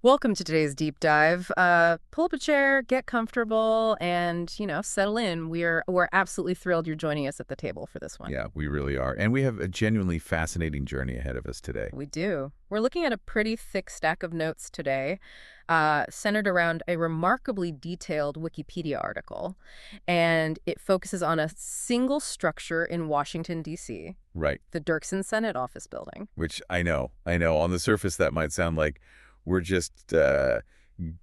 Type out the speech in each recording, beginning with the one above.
Welcome to today's deep dive. Pull up a chair, get comfortable, and, settle in. We're absolutely thrilled you're joining us at the table for this one. Yeah, we really are. And we have a genuinely fascinating journey ahead of us today. We do. We're looking at a pretty thick stack of notes today, centered around a remarkably detailed Wikipedia article. And it focuses on a single structure in Washington, D.C., Right. the Dirksen Senate Office Building. Which I know. On the surface, that might sound like we're just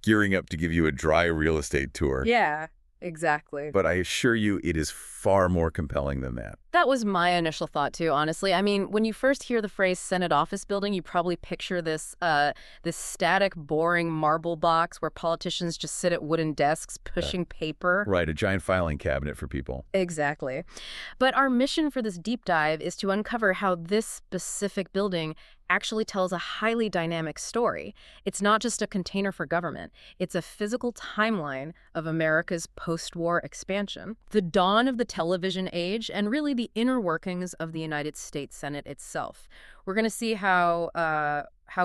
gearing up to give you a dry real estate tour. Yeah, exactly. But I assure you, it is far more compelling than that. That was my initial thought, too, honestly. I mean, when you first hear the phrase Senate Office Building, you probably picture this static, boring marble box where politicians just sit at wooden desks pushing paper. Right, a giant filing cabinet for people. Exactly. But our mission for this deep dive is to uncover how this specific building actually tells a highly dynamic story. It's not just a container for government. It's a physical timeline of America's post-war expansion, the dawn of the television age, and really the inner workings of the United States Senate itself. We're going to see how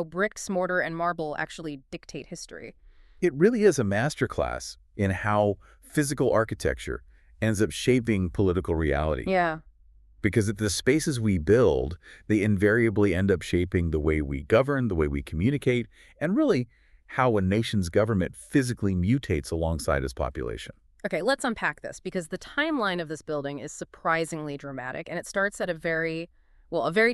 bricks, mortar, and marble actually dictate history. It really is a masterclass in how physical architecture ends up shaping political reality. Yeah. Because the spaces we build, they invariably end up shaping the way we govern, the way we communicate, and really how a nation's government physically mutates alongside its population. Okay, let's unpack this, because the timeline of this building is surprisingly dramatic, and it starts at a very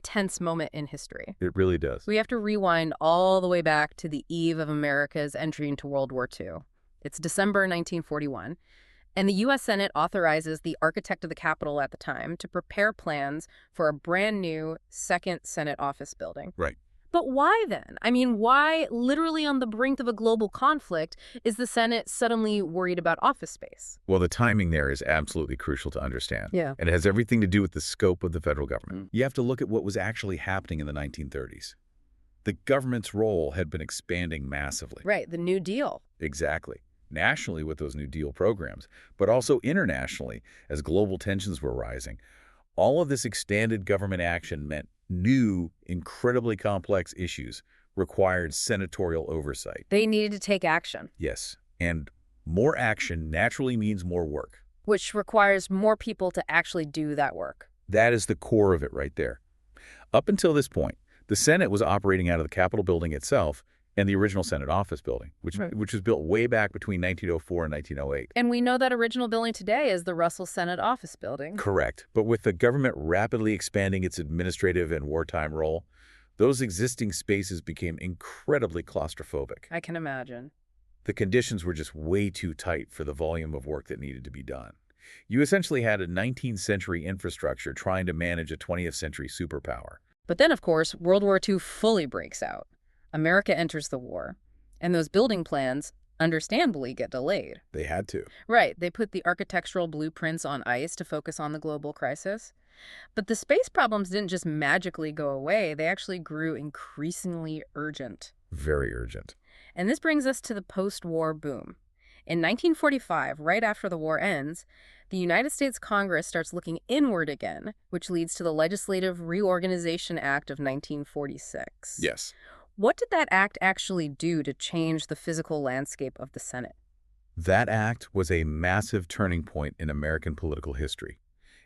tense moment in history. It really does. We have to rewind all the way back to the eve of America's entry into World War II. It's December 1941. And the U.S. Senate authorizes the architect of the Capitol at the time to prepare plans for a brand new second Senate office building. Right. But why then? I mean, why, literally on the brink of a global conflict, is the Senate suddenly worried about office space? Well, the timing there is absolutely crucial to understand. Yeah. And it has everything to do with the scope of the federal government. You have to look at what was actually happening in the 1930s. The government's role had been expanding massively. Right, the New Deal. Exactly. Nationally with those New Deal programs, but also internationally as global tensions were rising. All of this extended government action meant new, incredibly complex issues required senatorial oversight. They needed to take action. Yes, and more action naturally means more work. Which requires more people to actually do that work. That is the core of it right there. Up until this point, the Senate was operating out of the Capitol building itself and the original Senate office building, which was built way back between 1904 and 1908. And we know that original building today is the Russell Senate office building. Correct. But with the government rapidly expanding its administrative and wartime role, those existing spaces became incredibly claustrophobic. I can imagine. The conditions were just way too tight for the volume of work that needed to be done. You essentially had a 19th century infrastructure trying to manage a 20th century superpower. But then, of course, World War II fully breaks out. America enters the war, and those building plans, understandably, get delayed. They had to. Right. They put the architectural blueprints on ice to focus on the global crisis. But the space problems didn't just magically go away. They actually grew increasingly urgent. Very urgent. And this brings us to the post-war boom. In 1945, right after the war ends, the United States Congress starts looking inward again, which leads to the Legislative Reorganization Act of 1946. Yes. What did that act actually do to change the physical landscape of the Senate? That act was a massive turning point in American political history.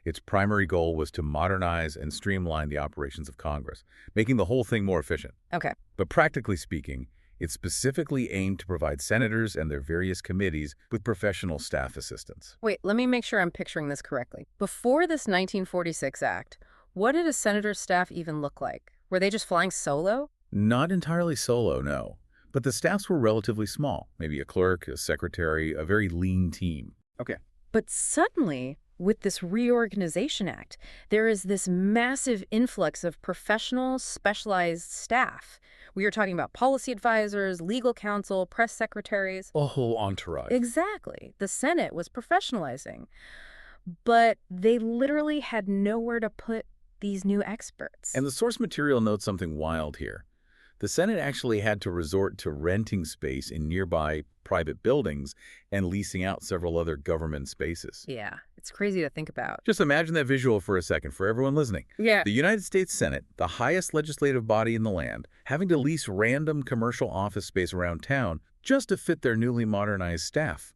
Its primary goal was to modernize and streamline the operations of Congress, making the whole thing more efficient. Okay. But practically speaking, it specifically aimed to provide senators and their various committees with professional staff assistance. Wait, let me make sure I'm picturing this correctly. Before this 1946 act, what did a senator's staff even look like? Were they just flying solo? Not entirely solo, no. But the staffs were relatively small. Maybe a clerk, a secretary, a very lean team. Okay. But suddenly, with this Reorganization Act, there is this massive influx of professional, specialized staff. We are talking about policy advisors, legal counsel, press secretaries. A whole entourage. Exactly. The Senate was professionalizing. But they literally had nowhere to put these new experts. And the source material notes something wild here. The Senate actually had to resort to renting space in nearby private buildings and leasing out several other government spaces. Yeah, It's crazy to think about. Just imagine that visual for a second for everyone listening. Yeah. The United States Senate, the highest legislative body in the land, having to lease random commercial office space around town just to fit their newly modernized staff.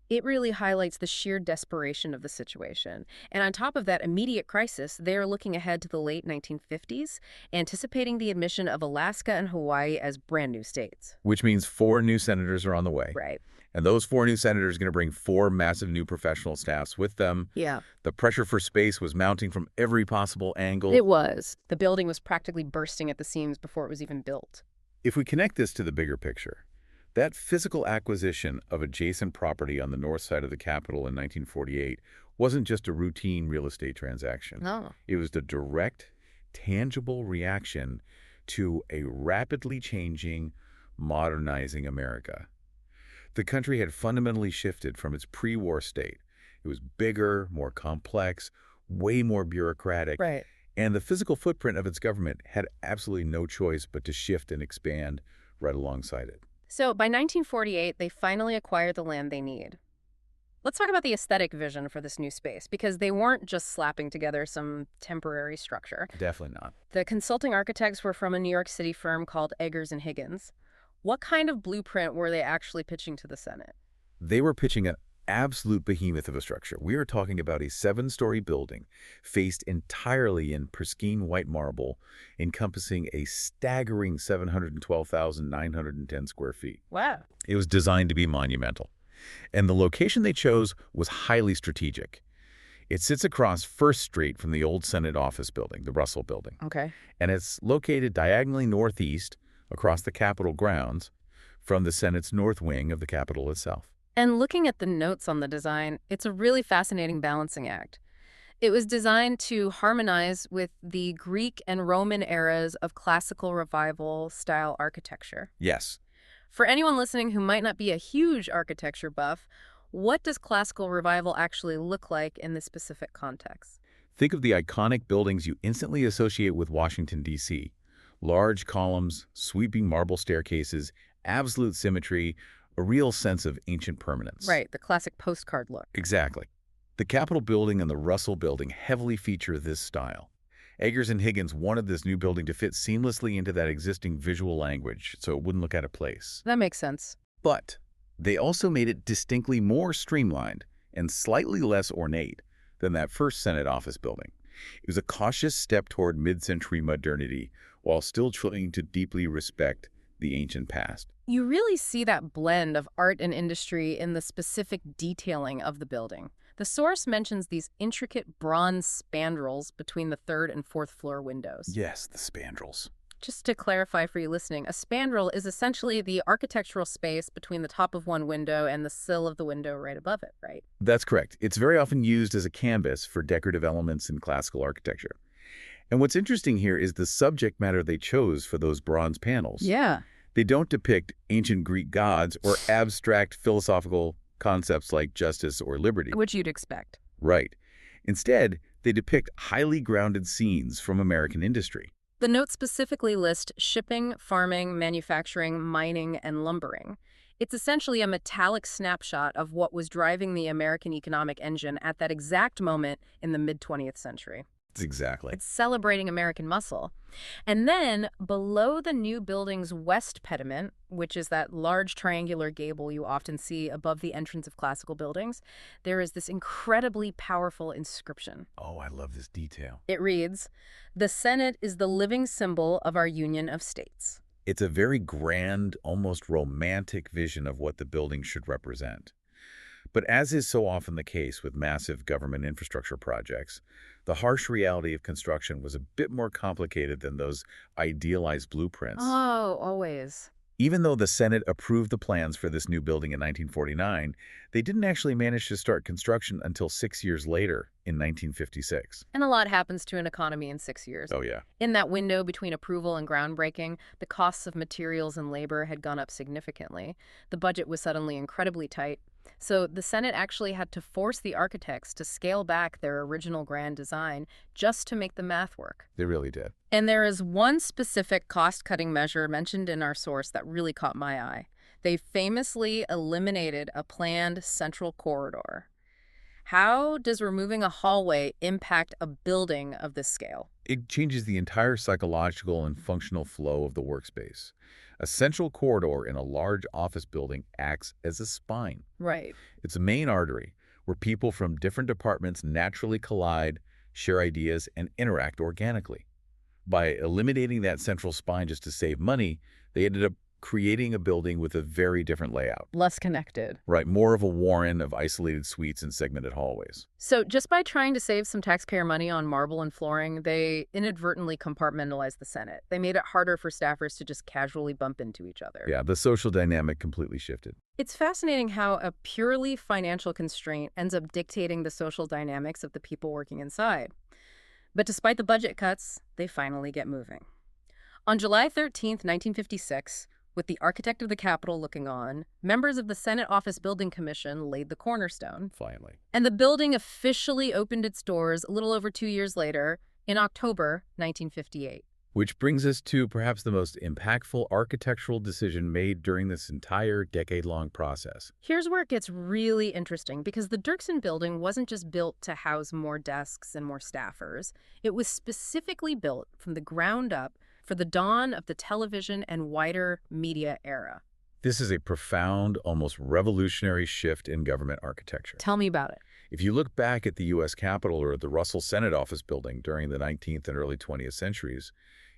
It really highlights the sheer desperation of the situation. And on top of that immediate crisis, they are looking ahead to the late 1950s, anticipating the admission of Alaska and Hawaii as brand new states. Which means 4 new senators are on the way. Right. And those 4 new senators are going to bring 4 massive new professional staffs with them. Yeah. The pressure for space was mounting from every possible angle. It was. The building was practically bursting at the seams before it was even built. If we connect this to the bigger picture, that physical acquisition of adjacent property on the north side of the Capitol in 1948 wasn't just a routine real estate transaction. No. It was the direct, tangible reaction to a rapidly changing, modernizing America. The country had fundamentally shifted from its pre-war state. It was bigger, more complex, way more bureaucratic. Right. And the physical footprint of its government had absolutely no choice but to shift and expand right alongside it. So by 1948, they finally acquired the land they need. Let's talk about the aesthetic vision for this new space, because they weren't just slapping together some temporary structure. Definitely not. The consulting architects were from a New York City firm called Eggers and Higgins. What kind of blueprint were they actually pitching to the Senate? They were pitching an absolute behemoth of a structure. We are talking about a 7-story building faced entirely in pristine white marble, encompassing a staggering 712,910 square feet. Wow. It was designed to be monumental. And the location they chose was highly strategic. It sits across First Street from the old Senate office building, the Russell Building. Okay. And it's located diagonally northeast across the Capitol grounds from the Senate's north wing of the Capitol itself. And looking at the notes on the design, it's a really fascinating balancing act. It was designed to harmonize with the Greek and Roman eras of classical revival style architecture. Yes. For anyone listening who might not be a huge architecture buff, what does classical revival actually look like in this specific context? Think of the iconic buildings you instantly associate with Washington, D.C. Large columns, sweeping marble staircases, absolute symmetry, a real sense of ancient permanence. Right, the classic postcard look. Exactly. The Capitol Building and the Russell Building heavily feature this style. Eggers and Higgins wanted this new building to fit seamlessly into that existing visual language, so it wouldn't look out of place. That makes sense. But they also made it distinctly more streamlined and slightly less ornate than that first Senate office building. It was a cautious step toward mid-century modernity while still trying to deeply respect the ancient past. You really see that blend of art and industry in the specific detailing of the building. The source mentions these intricate bronze spandrels between the 3rd and 4th floor windows. Yes, the spandrels. Just to clarify for you listening, a spandrel is essentially the architectural space between the top of one window and the sill of the window right above it, right? That's correct. It's very often used as a canvas for decorative elements in classical architecture. And what's interesting here is the subject matter they chose for those bronze panels. Yeah. They don't depict ancient Greek gods or abstract philosophical concepts like justice or liberty. Which you'd expect. Right. Instead, they depict highly grounded scenes from American industry. The notes specifically list shipping, farming, manufacturing, mining, and lumbering. It's essentially a metallic snapshot of what was driving the American economic engine at that exact moment in the mid-20th century. Exactly. It's celebrating American muscle. And then, below the new building's west pediment, which is that large triangular gable you often see above the entrance of classical buildings, there is this incredibly powerful inscription. Oh, I love this detail. It reads, "The Senate is the living symbol of our Union of States." It's a very grand, almost romantic vision of what the building should represent. But as is so often the case with massive government infrastructure projects, the harsh reality of construction was a bit more complicated than those idealized blueprints. Oh, always. Even though the Senate approved the plans for this new building in 1949, they didn't actually manage to start construction until 6 years later, in 1956. And a lot happens to an economy in 6 years. Oh, yeah. In that window between approval and groundbreaking, the costs of materials and labor had gone up significantly. The budget was suddenly incredibly tight. So the Senate actually had to force the architects to scale back their original grand design just to make the math work. They really did. And there is one specific cost-cutting measure mentioned in our source that really caught my eye. They famously eliminated a planned central corridor. How does removing a hallway impact a building of this scale? It changes the entire psychological and functional flow of the workspace. A central corridor in a large office building acts as a spine. Right. It's a main artery where people from different departments naturally collide, share ideas, and interact organically. By eliminating that central spine just to save money, they ended up creating a building with a very different layout. Less connected. Right, more of a warren of isolated suites and segmented hallways. So just by trying to save some taxpayer money on marble and flooring, they inadvertently compartmentalized the Senate. They made it harder for staffers to just casually bump into each other. Yeah, the social dynamic completely shifted. It's fascinating how a purely financial constraint ends up dictating the social dynamics of the people working inside. But despite the budget cuts, they finally get moving. On July 13th, 1956, with the architect of the Capitol looking on, members of the Senate Office Building Commission laid the cornerstone. Finally. And the building officially opened its doors a little over 2 years later, in October 1958. Which brings us to perhaps the most impactful architectural decision made during this entire decade-long process. Here's where it gets really interesting, because the Dirksen Building wasn't just built to house more desks and more staffers. It was specifically built from the ground up for the dawn of the television and wider media era. This is a profound, almost revolutionary shift in government architecture. Tell me about it. If you look back at the U.S. Capitol or the Russell Senate Office Building during the 19th and early 20th centuries,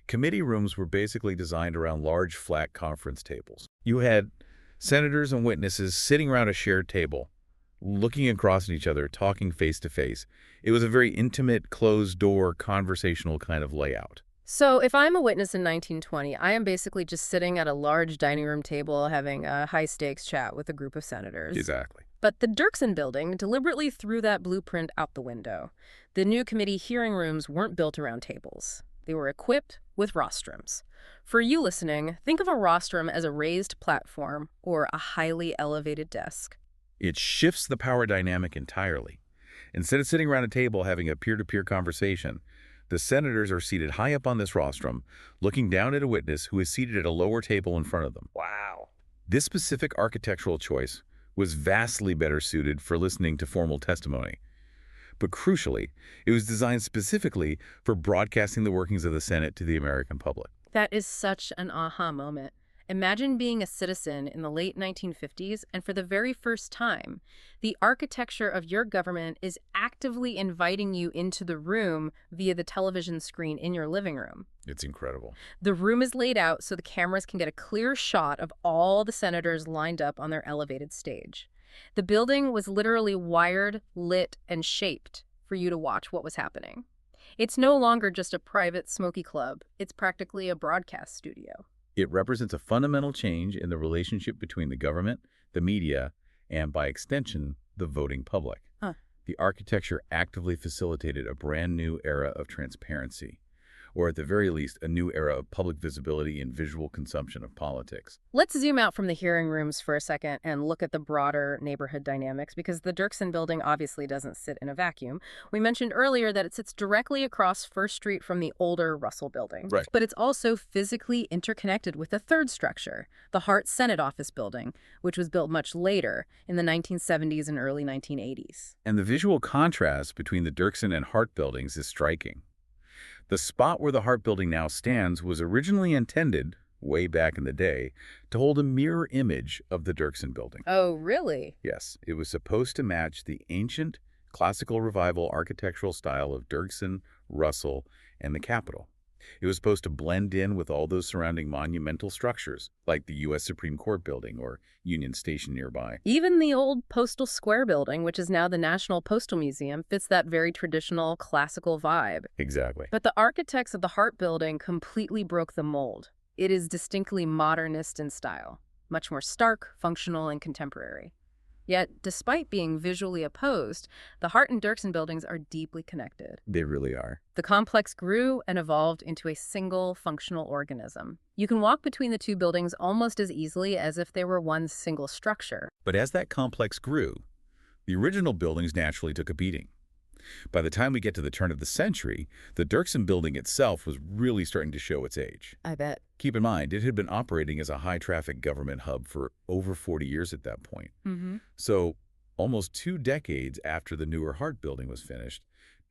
committee rooms were basically designed around large, flat conference tables. You had senators and witnesses sitting around a shared table, looking across at each other, talking face to face. It was a very intimate, closed-door, conversational kind of layout. So if I'm a witness in 1920, I am basically just sitting at a large dining room table having a high-stakes chat with a group of senators. Exactly. But the Dirksen Building deliberately threw that blueprint out the window. The new committee hearing rooms weren't built around tables. They were equipped with rostrums. For you listening, think of a rostrum as a raised platform or a highly elevated desk. It shifts the power dynamic entirely. Instead of sitting around a table having a peer-to-peer conversation, the senators are seated high up on this rostrum, looking down at a witness who is seated at a lower table in front of them. Wow. This specific architectural choice was vastly better suited for listening to formal testimony. But crucially, it was designed specifically for broadcasting the workings of the Senate to the American public. That is such an aha moment. Imagine being a citizen in the late 1950s, and for the very first time, the architecture of your government is actively inviting you into the room via the television screen in your living room. It's incredible. The room is laid out so the cameras can get a clear shot of all the senators lined up on their elevated stage. The building was literally wired, lit, and shaped for you to watch what was happening. It's no longer just a private smoky club. It's practically a broadcast studio. It represents a fundamental change in the relationship between the government, the media, and, by extension, the voting public. The architecture actively facilitated a brand new era of transparency, or at the very least, a new era of public visibility and visual consumption of politics. Let's zoom out from the hearing rooms for a second and look at the broader neighborhood dynamics, because the Dirksen Building obviously doesn't sit in a vacuum. We mentioned earlier that it sits directly across First Street from the older Russell Building. Right. But it's also physically interconnected with a third structure, the Hart Senate Office Building, which was built much later in the 1970s and early 1980s. And the visual contrast between the Dirksen and Hart buildings is striking. The spot where the Hart Building now stands was originally intended, way back in the day, to hold a mirror image of the Dirksen Building. Oh, really? Yes, it was supposed to match the ancient classical revival architectural style of Dirksen, Russell, and the Capitol. It was supposed to blend in with all those surrounding monumental structures, like the U.S. Supreme Court building or Union Station nearby. Even the old Postal Square building, which is now the National Postal Museum, fits that very traditional, classical vibe. Exactly. But the architects of the Hart Building completely broke the mold. It is distinctly modernist in style, much more stark, functional, and contemporary. Yet, despite being visually opposed, the Hart and Dirksen buildings are deeply connected. They really are. The complex grew and evolved into a single functional organism. You can walk between the two buildings almost as easily as if they were one single structure. But as that complex grew, the original buildings naturally took a beating. By the time we get to the turn of the century, the Dirksen Building itself was really starting to show its age. I bet. Keep in mind, it had been operating as a high-traffic government hub for over 40 years at that point. Mm-hmm. So Almost 2 decades after the newer Hart Building was finished,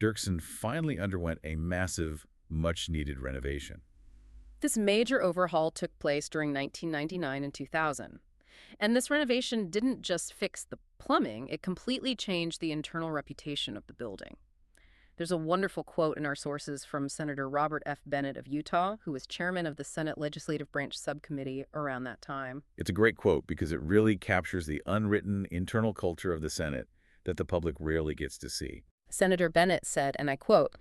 Dirksen finally underwent a massive, much-needed renovation. This major overhaul took place during 1999 and 2000. And this renovation didn't just fix the plumbing, it completely changed the internal reputation of the building. There's a wonderful quote in our sources from Senator Robert F. Bennett of Utah, who was chairman of the Senate Legislative Branch Subcommittee around that time. It's a great quote because it really captures the unwritten internal culture of the Senate that the public rarely gets to see. Senator Bennett said, and I quote,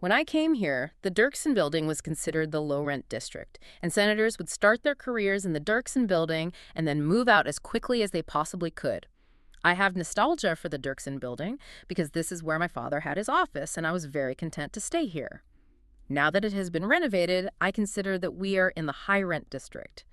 "When I came here, the Dirksen Building was considered the low-rent district, and senators would start their careers in the Dirksen Building and then move out as quickly as they possibly could. I have nostalgia for the Dirksen Building because this is where my father had his office, and I was very content to stay here. Now that it has been renovated, I consider that we are in the high-rent district.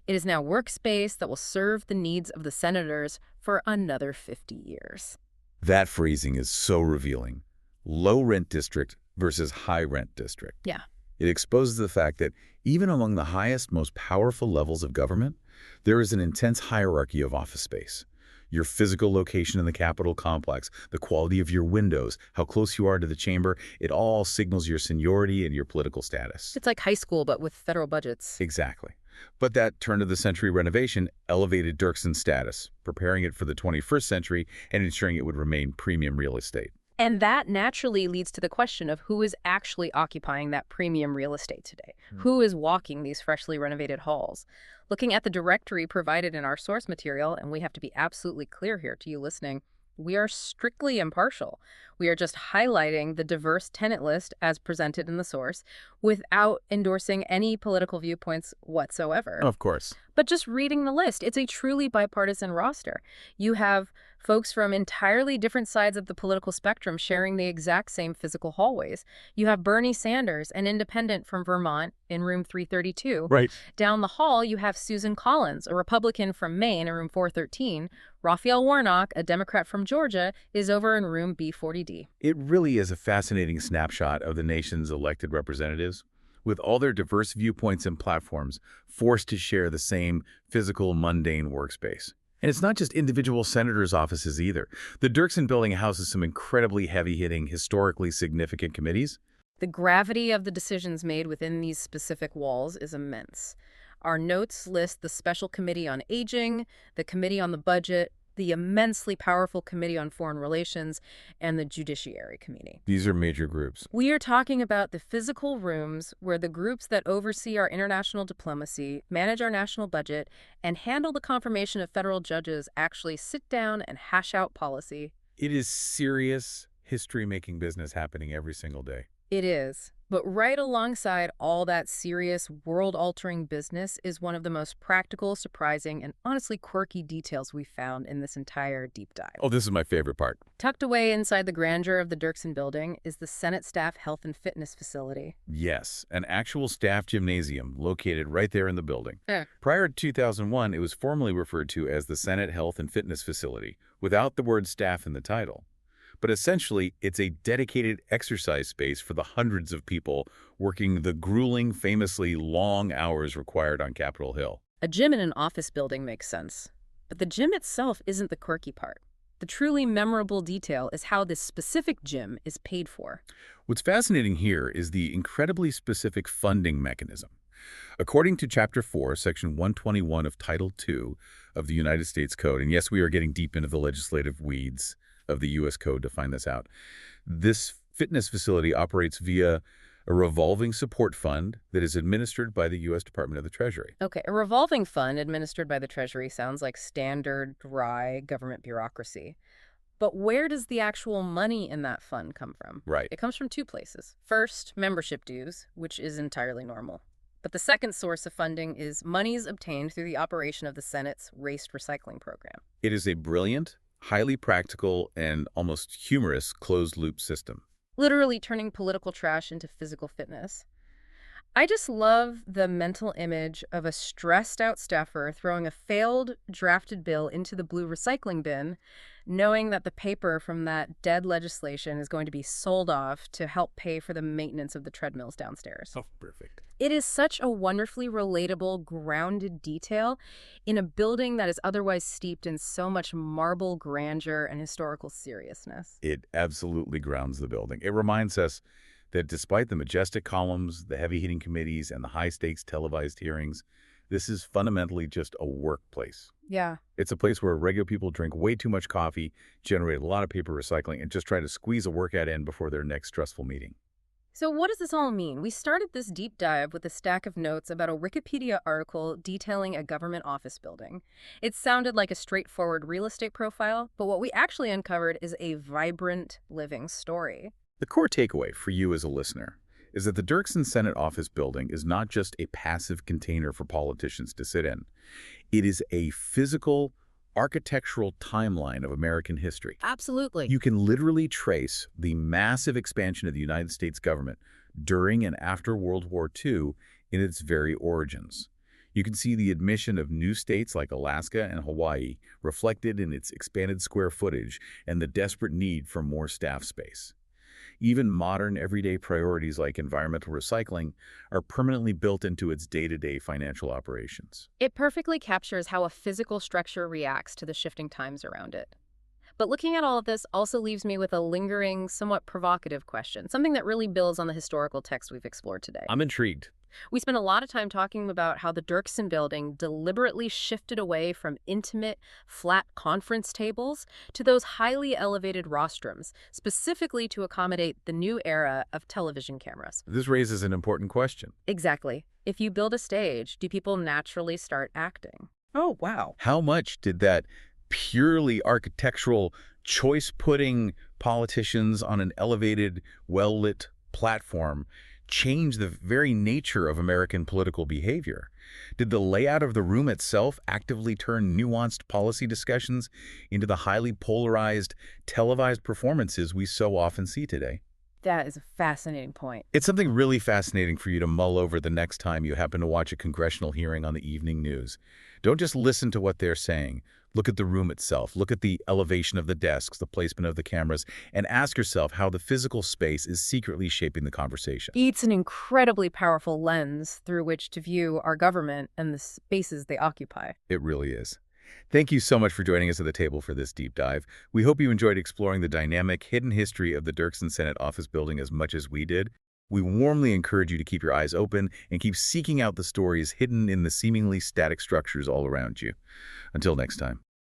It is now workspace that will serve the needs of the senators for another 50 years. That phrasing is so revealing. Low-rent district versus high-rent district. Yeah. It exposes the fact that even among the highest, most powerful levels of government, there is an intense hierarchy of office space. Your physical location in the Capitol complex, the quality of your windows, how close you are to the chamber, it all signals your seniority and your political status. It's like high school, but with federal budgets. Exactly. But that turn-of-the-century renovation elevated Dirksen's status, preparing it for the 21st century and ensuring it would remain premium real estate. And that naturally leads to the question of who is actually occupying that premium real estate today. Who is walking these freshly renovated halls? Looking at the directory provided in our source material, and we have to be absolutely clear here to you listening, we are strictly impartial. We are just highlighting the diverse tenant list as presented in the source without endorsing any political viewpoints whatsoever. Of course. But just reading the list, it's a truly bipartisan roster. You have folks from entirely different sides of the political spectrum sharing the exact same physical hallways. You have Bernie Sanders, an independent from Vermont, in room 332. Right. Down the hall, you have Susan Collins, a Republican from Maine, in room 413. Raphael Warnock, a Democrat from Georgia, is over in room B40D. It really is a fascinating snapshot of the nation's elected representatives, with all their diverse viewpoints and platforms forced to share the same physical, mundane workspace. And it's not just individual senators' offices either. The Dirksen Building houses some incredibly heavy-hitting, historically significant committees. The gravity of the decisions made within these specific walls is immense. Our notes list the Special Committee on Aging, the Committee on the Budget, the immensely powerful Committee on Foreign Relations, and the Judiciary Committee. These are major groups. We are talking about the physical rooms where the groups that oversee our international diplomacy, manage our national budget, and handle the confirmation of federal judges actually sit down and hash out policy. It is serious history-making business happening every single day. It is. But right alongside all that serious, world-altering business is one of the most practical, surprising, and honestly quirky details we found in this entire deep dive. Oh, this is my favorite part. Tucked away inside the grandeur of the Dirksen Building is the Senate Staff Health and Fitness Facility. Yes, an actual staff gymnasium located right there in the building. Yeah. Prior to 2001, it was formally referred to as the Senate Health and Fitness Facility, without the word staff in the title. But essentially, it's a dedicated exercise space for the hundreds of people working the grueling, famously long hours required on Capitol Hill. A gym in an office building makes sense. But the gym itself isn't the quirky part. The truly memorable detail is how this specific gym is paid for. What's fascinating here is the incredibly specific funding mechanism. According to Chapter 4, Section 121 of Title II of the United States Code, and yes, we are getting deep into the legislative weeds of the U.S. Code to find this out. This fitness facility operates via a revolving support fund that is administered by the U.S. Department of the Treasury. Okay, a revolving fund administered by the Treasury sounds like standard, dry government bureaucracy. But where does the actual money in that fund come from? Right. It comes from two places. First, membership dues, which is entirely normal. But the second source of funding is monies obtained through the operation of the Senate's waste recycling program. It is a brilliant, highly practical, and almost humorous closed-loop system. Literally turning political trash into physical fitness. I just love the mental image of a stressed out staffer throwing a failed drafted bill into the blue recycling bin, knowing that the paper from that dead legislation is going to be sold off to help pay for the maintenance of the treadmills downstairs. Oh, perfect. It is such a wonderfully relatable, grounded detail in a building that is otherwise steeped in so much marble grandeur and historical seriousness. It absolutely grounds the building. It reminds us that despite the majestic columns, the heavy hitting committees, and the high-stakes televised hearings, this is fundamentally just a workplace. Yeah. It's a place where regular people drink way too much coffee, generate a lot of paper recycling, and just try to squeeze a workout in before their next stressful meeting. So what does this all mean? We started this deep dive with a stack of notes about a Wikipedia article detailing a government office building. It sounded like a straightforward real estate profile, but what we actually uncovered is a vibrant, living story. The core takeaway for you as a listener is that the Dirksen Senate office building is not just a passive container for politicians to sit in. It is a physical, architectural timeline of American history. Absolutely. You can literally trace the massive expansion of the United States government during and after World War II in its very origins. You can see the admission of new states like Alaska and Hawaii reflected in its expanded square footage and the desperate need for more staff space. Even modern everyday priorities like environmental recycling are permanently built into its day-to-day financial operations. It perfectly captures how a physical structure reacts to the shifting times around it. But looking at all of this also leaves me with a lingering, somewhat provocative question, something that really builds on the historical text we've explored today. I'm intrigued. We spent a lot of time talking about how the Dirksen Building deliberately shifted away from intimate, flat conference tables to those highly elevated rostrums, specifically to accommodate the new era of television cameras. This raises an important question. Exactly. If you build a stage, do people naturally start acting? Oh, wow. How much did that purely architectural choice putting politicians on an elevated, well-lit platform change the very nature of American political behavior? Did the layout of the room itself actively turn nuanced policy discussions into the highly polarized, televised performances we so often see today? That is a fascinating point. It's something really fascinating for you to mull over the next time you happen to watch a congressional hearing on the evening news. Don't just listen to what they're saying. Look at the room itself. Look at the elevation of the desks, the placement of the cameras, and ask yourself how the physical space is secretly shaping the conversation. It's an incredibly powerful lens through which to view our government and the spaces they occupy. It really is. Thank you so much for joining us at the table for this deep dive. We hope you enjoyed exploring the dynamic, hidden history of the Dirksen Senate office building as much as we did. We warmly encourage you to keep your eyes open and keep seeking out the stories hidden in the seemingly static structures all around you. Until next time.